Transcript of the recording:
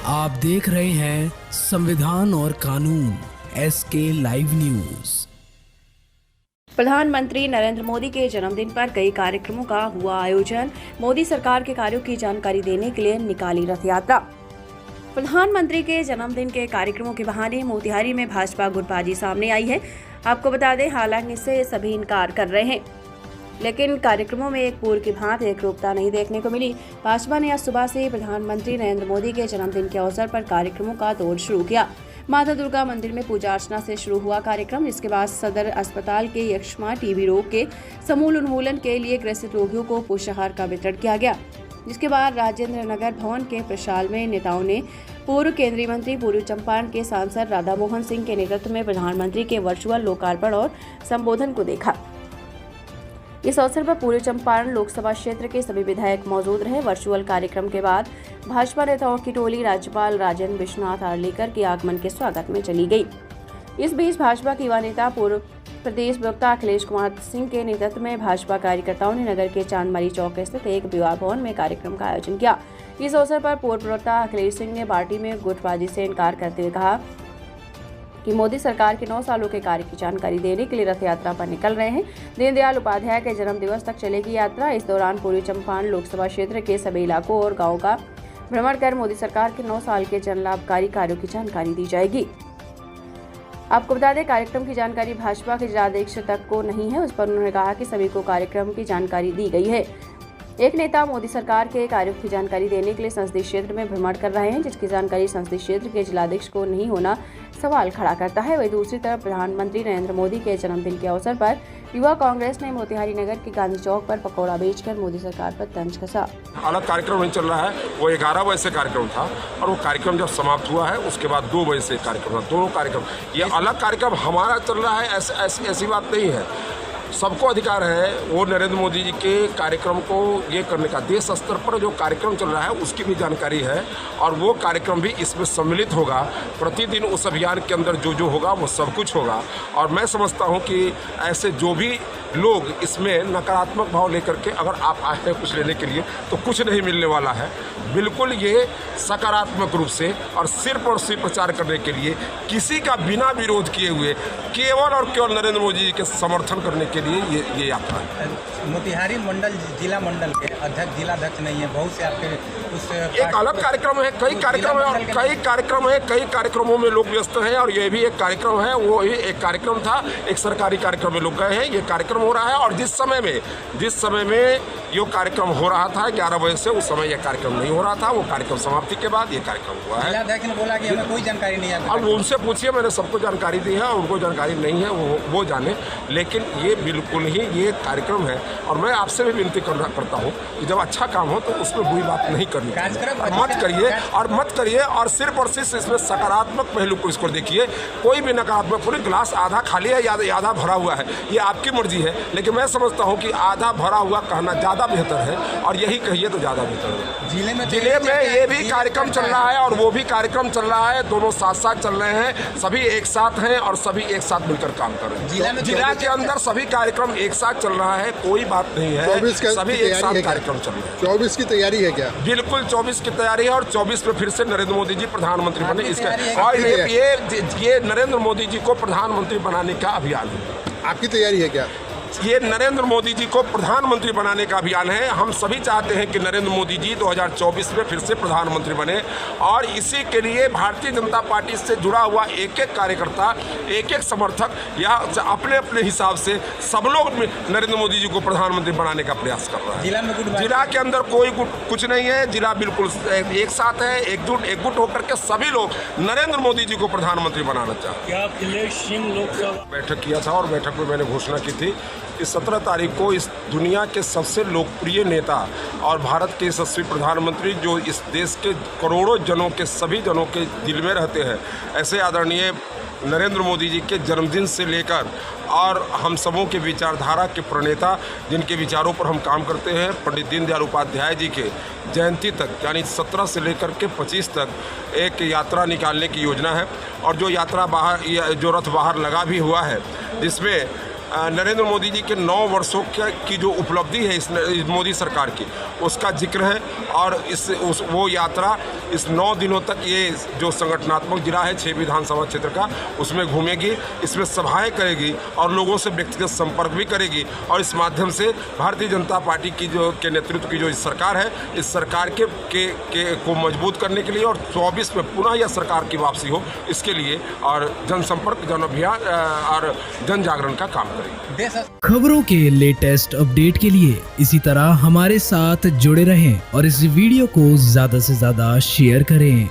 आप देख रहे हैं संविधान और कानून SK लाइव न्यूज। प्रधानमंत्री नरेंद्र मोदी के जन्मदिन पर कई कार्यक्रमों का हुआ आयोजन। मोदी सरकार के कार्यों की जानकारी देने के लिए निकाली रथ यात्रा। प्रधानमंत्री के जन्मदिन के कार्यक्रमों के बहाने मोतिहारी में भाजपा गुटबाजी सामने आई है। आपको बता दें, हालांकि इससे सभी इनकार कर रहे हैं, लेकिन कार्यक्रमों में एक पूर्व की भांति एकरूपता नहीं देखने को मिली। भाजपा ने आज सुबह से प्रधानमंत्री नरेंद्र मोदी के जन्मदिन के अवसर पर कार्यक्रमों का दौर शुरू किया। माता दुर्गा मंदिर में पूजा अर्चना से शुरू हुआ कार्यक्रम, जिसके बाद सदर अस्पताल के यक्ष्मा टीबी रोग के समूल उन्मूलन के लिए ग्रसित रोगियों को पोषाहार का वितरण किया गया। जिसके बाद राजेंद्र नगर भवन के प्रशाल में नेताओं ने पूर्व केंद्रीय मंत्री पूर्वी चंपारण के सांसद राधा मोहन सिंह के नेतृत्व में प्रधानमंत्री के वर्चुअल लोकार्पण और संबोधन को देखा। इस अवसर पर पूर्वी चंपारण लोकसभा क्षेत्र के सभी विधायक मौजूद रहे। वर्चुअल कार्यक्रम के बाद भाजपा नेताओं की टोली राज्यपाल राजेंद्र विश्वनाथ आर्लेकर के आगमन के स्वागत में चली गई। इस बीच भाजपा के युवा नेता पूर्व प्रदेश प्रवक्ता अखिलेश कुमार सिंह के नेतृत्व में भाजपा कार्यकर्ताओं ने नगर के चांदमारी चौक स्थित एक विवाह भवन में कार्यक्रम का आयोजन किया। इस अवसर पर पूर्व प्रवक्ता अखिलेश सिंह ने पार्टी में गुटबाजी से इनकार करते हुए कहा कि मोदी सरकार के 9 सालों के कार्य की जानकारी देने के लिए रथ यात्रा पर निकल रहे हैं। दीनदयाल उपाध्याय के जन्म दिवस तक चलेगी यात्रा। इस दौरान पूर्वी चंपारण लोकसभा क्षेत्र के सभी इलाकों और गांवों का भ्रमण कर मोदी सरकार के 9 साल के जन लाभकारी कार्यों की जानकारी दी जाएगी। आपको बता दें, कार्यक्रम की जानकारी भाजपा के जिलाध्यक्ष तक को नहीं है। उस पर उन्होंने कहा कि सभी को कार्यक्रम की जानकारी दी गई है। एक नेता मोदी सरकार के कार्यों की जानकारी देने के लिए संसदीय क्षेत्र में भ्रमण कर रहे हैं, जिसकी जानकारी संसदीय क्षेत्र के जिलाध्यक्ष को नहीं होना सवाल खड़ा करता है। वहीं दूसरी तरफ प्रधानमंत्री नरेंद्र मोदी के जन्मदिन के अवसर पर युवा कांग्रेस ने मोतिहारी नगर के गांधी चौक पर पकौड़ा बेचकर मोदी सरकार पर तंज कसा। अलग कार्यक्रम नहीं चल रहा है, वो 11 बजे से कार्यक्रम था और वो कार्यक्रम जब समाप्त हुआ है उसके बाद 2 बजे से कार्यक्रम था। दोनों कार्यक्रम, ये अलग कार्यक्रम हमारा चल रहा है, ऐसी बात नहीं है। सबको अधिकार है वो नरेंद्र मोदी जी के कार्यक्रम को ये करने का। देश स्तर पर जो कार्यक्रम चल रहा है उसकी भी जानकारी है और वो कार्यक्रम भी इसमें सम्मिलित होगा। प्रतिदिन उस अभियान के अंदर जो होगा वो सब कुछ होगा। और मैं समझता हूँ कि ऐसे जो भी लोग इसमें नकारात्मक भाव लेकर के अगर आप आए हैं कुछ लेने के लिए तो कुछ नहीं मिलने वाला है। बिल्कुल ये सकारात्मक रूप से और सिर्फ प्रचार करने के लिए किसी का बिना विरोध किए हुए केवल और केवल नरेंद्र मोदी जी के समर्थन करने के लिए ये यात्रा है। मोतिहारी मंडल जिला मंडल के अध्यक्ष जिलाध्यक्ष नहीं है, बहुत से आपके उस एक अलग कार्यक्रम है, कई कार्यक्रम है और कई कार्यक्रमों में लोग व्यस्त हैं और ये भी एक कार्यक्रम है। वो ही एक कार्यक्रम था, एक सरकारी कार्यक्रम में लोग गए हैं। ये कार्यक्रम हो रहा है और जिस समय में ये कार्यक्रम हो रहा था 11 बजे से, उस समय यह कार्यक्रम नहीं हो रहा था। वो कार्यक्रम समाप्ति के बाद ये कार्यक्रम हुआ है। जिलाध्यक्ष ने बोला कि हमें कोई जानकारी नहीं है। अब उनसे पूछिए, मैंने सबको जानकारी दी है और उनको जानकारी नहीं है, वो जाने। लेकिन ये बिल्कुल ही ये कार्यक्रम है और मैं आपसे भी विनती करता हूँ कि जब अच्छा काम हो तो उसमें बुरी बात नहीं करनी और मत करिए और सिर्फ इसमें सकारात्मक पहलू को इसको देखिए। कोई भी नकारात्मक, पूरी गिलास आधा खाली है या आधा भरा हुआ है, ये आपकी मर्जी है। लेकिन मैं समझता हूँ कि आधा भरा हुआ कहना ज़्यादा बेहतर है और यही कहिए तो ज़्यादा बेहतर है। जिले में ये भी कार्यक्रम चल रहा है और वो भी कार्यक्रम चल रहा है, दोनों साथ साथ चल रहे हैं। सभी एक साथ हैं और सभी एक साथ मिलकर काम कर रहे हैं। जिला के अंदर सभी कार्यक्रम एक साथ चल रहा है, कोई बात नहीं है, सभी एक साथ कार्यक्रम चल रहे हैं। 24 की तैयारी है क्या? बिल्कुल 24 की तैयारी है और 24 में फिर से नरेंद्र मोदी जी प्रधानमंत्री बने। इसका और ये नरेंद्र मोदी जी को प्रधानमंत्री बनाने का अभियान है। आपकी तैयारी है क्या? ये नरेंद्र मोदी जी को प्रधानमंत्री बनाने का अभियान है। हम सभी चाहते हैं कि नरेंद्र मोदी जी 2024 में फिर से प्रधानमंत्री बने और इसी के लिए भारतीय जनता पार्टी से जुड़ा हुआ एक एक कार्यकर्ता, एक एक समर्थक या अपने अपने हिसाब से सब लोग नरेंद्र मोदी जी को प्रधानमंत्री बनाने का प्रयास कर रहा है। जिला के अंदर कोई कुछ नहीं है, जिला बिल्कुल एक साथ है, एकजुट होकर के सभी लोग नरेंद्र मोदी जी को प्रधानमंत्री बनाना चाहते हैं। अखिलेश सिंह लोकसभा बैठक किया था और बैठक में मैंने घोषणा की थी कि 17 तारीख को इस दुनिया के सबसे लोकप्रिय नेता और भारत के यशस्वी प्रधानमंत्री, जो इस देश के करोड़ों जनों के सभी जनों के दिल में रहते हैं, ऐसे आदरणीय नरेंद्र मोदी जी के जन्मदिन से लेकर और हम सबों के विचारधारा के प्रणेता, जिनके विचारों पर हम काम करते हैं, पंडित दीनदयाल उपाध्याय जी के जयंती तक यानी 17 से लेकर के 25 तक एक यात्रा निकालने की योजना है। और जो यात्रा जो रथ बाहर लगा भी हुआ है, जिसमें नरेंद्र मोदी जी के 9 वर्षों की जो उपलब्धि है इस मोदी सरकार की, उसका जिक्र है। और वो यात्रा इस 9 दिनों तक ये जो संगठनात्मक जिला है 6 विधानसभा क्षेत्र का, उसमें घूमेगी, इसमें सभाएं करेगी और लोगों से व्यक्तिगत संपर्क भी करेगी। और इस माध्यम से भारतीय जनता पार्टी की के नेतृत्व की जो इस सरकार है, इस सरकार को मजबूत करने के लिए और 24 में पुनः यह सरकार की वापसी हो, इसके लिए और जनसंपर्क, जन अभियान और जन जागरण का काम करेगी। खबरों के लेटेस्ट अपडेट के लिए इसी तरह हमारे साथ जुड़े रहें और इस वीडियो को ज्यादा से ज्यादा शेयर करें।